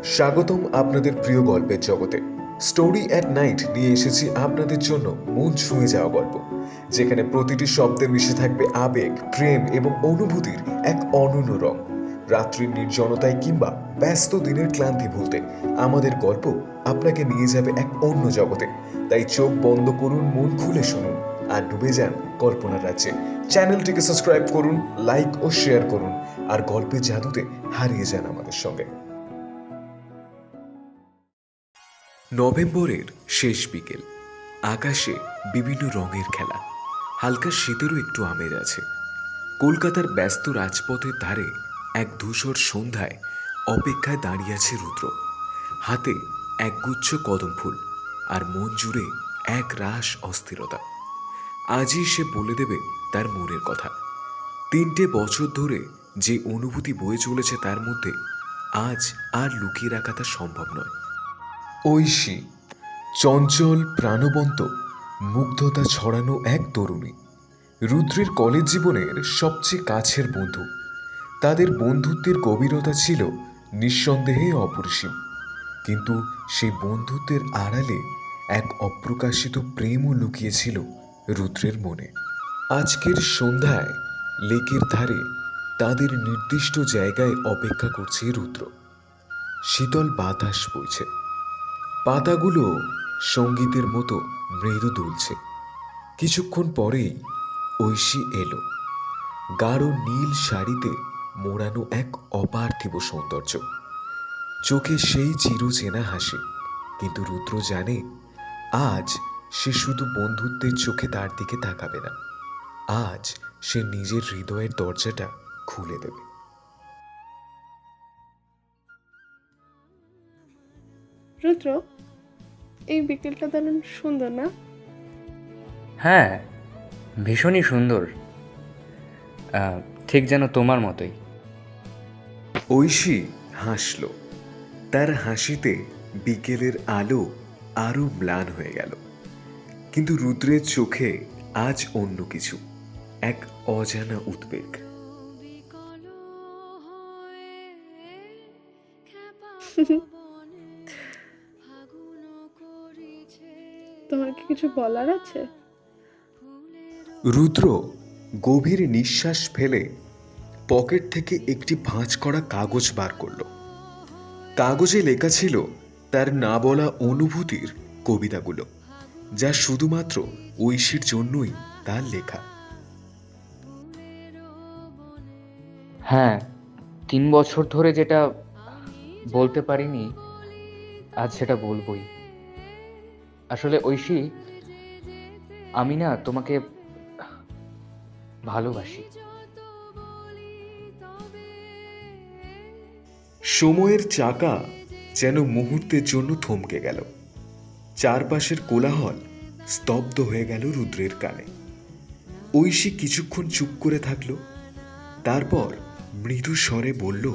স্বাগতম আপনাদের প্রিয় গল্পের জগতে। স্টোরি অ্যাট নাইট নিয়ে এসেছি আপনাদের জন্য মন ছুঁয়ে যাওয়া গল্প, যেখানে প্রতিটি শব্দে মিশে থাকবে আবেগ, প্রেম এবং অনুভূতির এক অনন্য রং। রাত্রির নির্জনতায় কিংবা ব্যস্ত দিনের ক্লান্তি ভুলতে আমাদের গল্প আপনাকে নিয়ে যাবে এক অন্য জগতে। তাই চোখ বন্ধ করুন, মন খুলে শুনুন আর ডুবে যান কল্পনার রাজ্যে। চ্যানেলটিকে সাবস্ক্রাইব করুন, লাইক ও শেয়ার করুন আর গল্পের জাদুতে হারিয়ে যান আমাদের সঙ্গে। নভেম্বরের শেষ বিকেল, আকাশে বিভিন্ন রঙের খেলা, হালকা শীতেরও একটু আমেজ আছে। কলকাতার ব্যস্ত রাজপথের ধারে এক ধূসর সন্ধ্যায় অপেক্ষায় দাঁড়িয়ে আছে রুদ্র। হাতে একগুচ্ছ কদম ফুল আর মন জুড়ে এক রাশ অস্থিরতা। আজই সে বলে দেবে তার মনের কথা। 3টে বছর ধরে যে অনুভূতি বয়ে চলেছে তার মধ্যে আজ আর লুকিয়ে রাখাটা সম্ভব নয়। ঐশী, চঞ্চল, প্রাণবন্ত, মুগ্ধতা ছড়ানো এক তরুণী, রুদ্রের কলেজ জীবনের সবচেয়ে কাছের বন্ধু। তাদের বন্ধুত্বের গভীরতা ছিল নিঃসন্দেহে অপরিসীম, কিন্তু সেই বন্ধুত্বের আড়ালে এক অপ্রকাশিত প্রেমও লুকিয়েছিল রুদ্রের মনে। আজকের সন্ধ্যায় লেকের ধারে তাদের নির্দিষ্ট জায়গায় অপেক্ষা করছে রুদ্র। শীতল বাতাস বইছে, পাতাগুলো সঙ্গীতের মতো মৃদু দুলছে। কিছুক্ষণ পরেই ঐশী এলো, গাঢ় নীল শাড়িতে মোড়ানো এক অপার্থিব সৌন্দর্য, চোখে সেই চিরচেনা হাসি। কিন্তু রুদ্র জানে আজ সে শুধু বন্ধুত্বের চোখে তার দিকে তাকাবে না, আজ সে নিজের হৃদয়ের দরজাটা খুলে দেবে। রুদ্র, এই বিকেলটা দারুণ সুন্দর না? হ্যাঁ, ভীষণই সুন্দর। ঠিক যেন তোমার মতোই। ঐশী হাসল, তার হাসিতে বিকেলের আলো আরো ম্লান হয়ে গেল। কিন্তু রুদ্রের চোখে আজ অন্য কিছু, এক অজানা উদ্বেগ। তোমার কি কিছু বলার আছে? রুদ্র গভীর নিঃশ্বাস ফেলে পকেট থেকে একটি ভাঁজ করা কাগজ বার করল। কাগজে লেখা ছিল তার না বলা অনুভূতির কবিতাগুলো, যা শুধুমাত্র ঐশীর জন্যই তার লেখা। হ্যাঁ, 3 বছর ধরে যেটা বলতে পারিনি, আজ সেটা বলবোই। আসলে ঐশী, আমি না তোমাকে ভালোবাসি। সময়ের চাকা যেন মুহূর্তের জন্য থমকে গেল। চারপাশের কোলাহল স্তব্ধ হয়ে গেল রুদ্রের কানে। ঐশী কিছুক্ষণ চুপ করে থাকলো, তারপর মৃদু স্বরে বলল,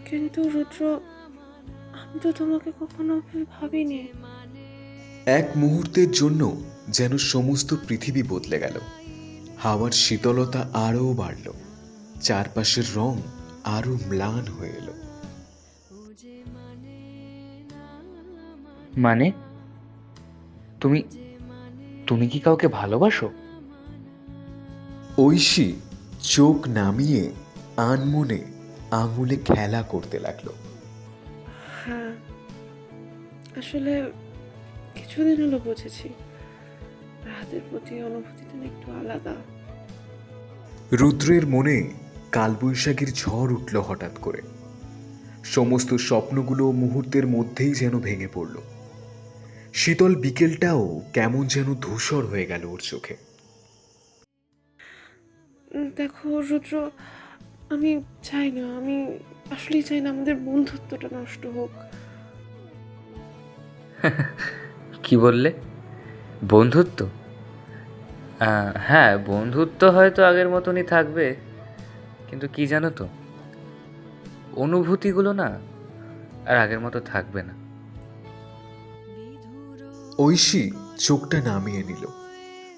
কিন্তু রুদ্র, আমি তো তোমাকে কখনো ভাবিনি। এক মুহূর্তের জন্য যেন সমস্ত পৃথিবী বদলে গেল। হাওয়ার শীতলতা আরও বাড়ল, চারপাশের রং আরো ম্লান হয়ে এলো। মানে, তুমি তুমি কি কাউকে ভালোবাসো? ঐশী চোখ নামিয়ে আনমনে আঙুলে খেলা করতে লাগলো। হ্যাঁ, আসলে কিছুদিন হলো বুঝেছি, রাতের প্রতি অনুভূতিটা না একটু আলাদা। রুদ্রের মনে কালবৈশাখীর ঝড় উঠল হঠাৎ করে। সমস্ত স্বপ্নগুলো মুহূর্তের মধ্যেই যেন ভেঙে পড়ল। শীতল বিকেলটাও কেমন যেন ধূসর হয়ে গেল ওর চোখে। দেখো রুদ্র, আমি চাই না, আমি আসলেই চাই না আমাদের বন্ধুত্বটা নষ্ট হোক। কি বললে? বন্ধুত্ব? হ্যাঁ, বন্ধুত্ব হয়তো আগের মতনই থাকবে, কিন্তু কি জানো তো, অনুভূতিগুলো না আর আগের মতো থাকবে না। ঐশী চোখটা নামিয়ে নিল,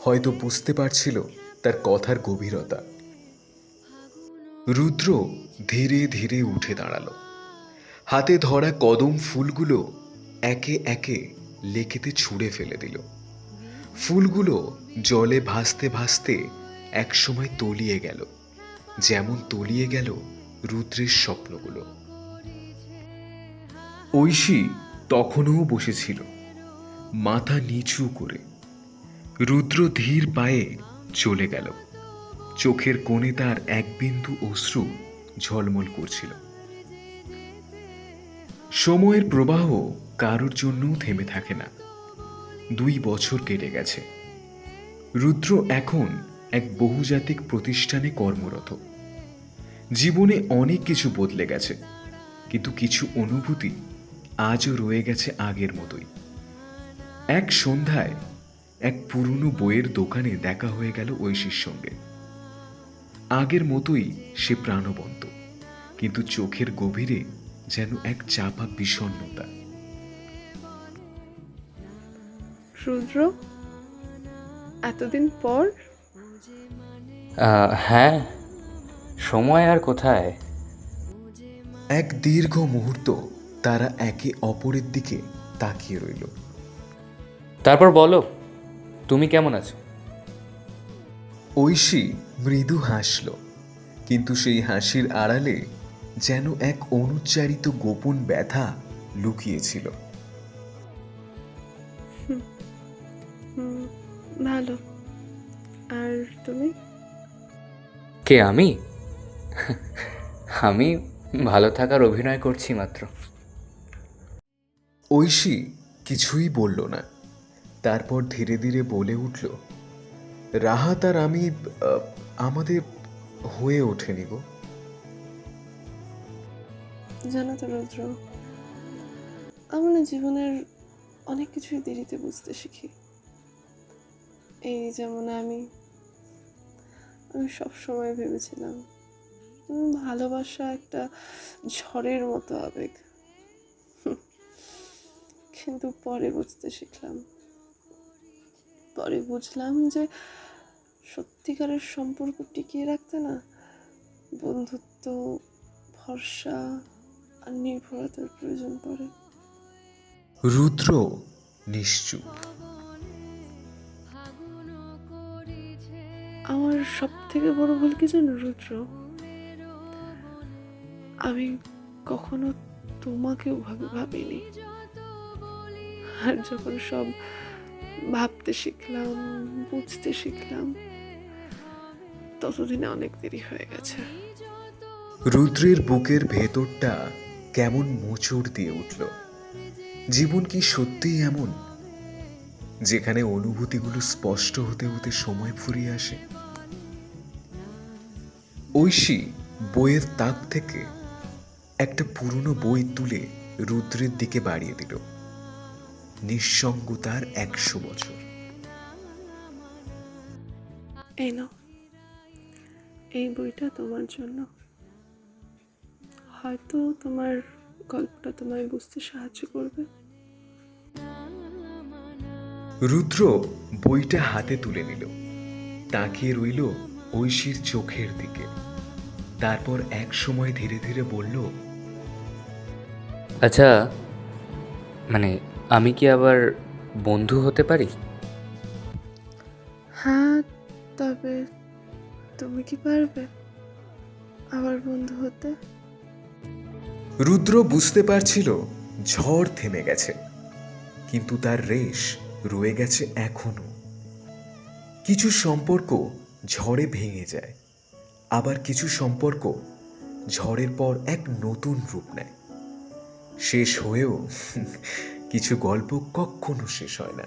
হয়তো বুঝতে পারছিল তার কথার গভীরতা। রুদ্র ধীরে ধীরে উঠে দাঁড়ালো, হাতে ধরা কদম ফুলগুলো একে একে লেকেতে ছুঁড়ে ফেলে দিল। ফুলগুলো জলে ভাসতে ভাসতে একসময় তলিয়ে গেল, যেমন তলিয়ে গেল রুদ্রের স্বপ্নগুলো। ঐশী তখনও বসেছিল, মাথা নিচু করে। রুদ্র ধীর পায়ে চলে গেল। চোখের কোণে তার এক বিন্দু অশ্রু ঝলমল করছিল। সময়ের প্রবাহ কারোর জন্যও থেমে থাকে না। 2 বছর কেটে গেছে। রুদ্র এখন এক বহুজাতিক প্রতিষ্ঠানে কর্মরত। জীবনে অনেক কিছু বদলে গেছে, কিন্তু কিছু অনুভূতি আজও রয়ে গেছে আগের মতোই। এক সন্ধ্যায় এক পুরনো বইয়ের দোকানে দেখা হয়ে গেল ঐশীর সঙ্গে। আগের মতোই সে প্রাণবন্ত, কিন্তু চোখের গভীরে যেন এক চাপা বিষণ্ণতা। রুদ্র, এতদিন পর? হ্যাঁ, সময় আর কোথায়। এক দীর্ঘ মুহূর্ত তারা একে অপরের দিকে তাকিয়ে রইল। তারপর বলো, তুমি কেমন আছো? ঐশী মৃদু হাসল, কিন্তু সেই হাসির আড়ালে যেন এক অনুচ্চারিত গোপন ব্যথা লুকিয়েছিল। ভালো। আর তুমি? কে, আমি? আমি ভালো থাকার অভিনয় করছি মাত্র। ঐশী কিছুই বলল না। তারপর ধীরে ধীরে বলে উঠল, রাহাত আর আমি আমাদের হয়ে ওঠেনি গো। জানো তো রুদ্র, আমরা জীবনের অনেক কিছুই দেরিতে বুঝতে শিখি। এই যেমন আমি সবসময় ভেবেছিলাম ভালোবাসা একটা ঝড়ের মতো আবেগ, কিন্তু পরে বুঝলাম যে সত্যিকারের সম্পর্ক টিকিয়ে রাখতে না বন্ধুত্ব, ভরসা আর নির্ভরতার প্রয়োজন পড়ে। রুদ্র নিশ্চুপ। আমার সব থেকে বড় ভুল কি জানো রুদ্র? আমি কখনো তোমাকেও ভাবিনি। আর যখন সব ভাবতে শিখলাম, বুঝতে শিখলাম, ততদিনে অনেক দেরি হয়ে গেছে। রুদ্রের বুকের ভেতরটা কেমন মোচড় দিয়ে উঠল। জীবন কি সত্যিই এমন, যেখানে অনুভূতিগুলো স্পষ্ট হতে হতে সময় ফুরিয়ে আসে? ঐশী বইয়ের তাক থেকে একটা পুরনো বই তুলে রুদ্রের দিকে বাড়িয়ে দিল। নিঃসঙ্গতার 100 বছর। এই নাও, এই বইটা তোমার জন্য। হয়তো তোমার গল্পটা তোমায় বুঝতে সাহায্য করবে। রুদ্র বইটা হাতে তুলে নিল, তাকিয়ে রইল ঐশীর চোখের দিকে। তারপর এক সময় ধীরে ধীরে বলল, আচ্ছা, মানে আমি কি আবার বন্ধু হতে পারি? হ্যাঁ, তবে তুমি কি পারবে আবার বন্ধু হতে? রুদ্র বুঝতে পারছিল ঝড় থেমে গেছে, কিন্তু তার রেশ রয়ে গেছে এখনো। কিছু সম্পর্ক ঝড়ে ভেঙে যায়, আবার কিছু সম্পর্ক ঝড়ের পর এক নতুন রূপ নেয়। শেষ হয়েও কিছু গল্প কখনো শেষ হয় না।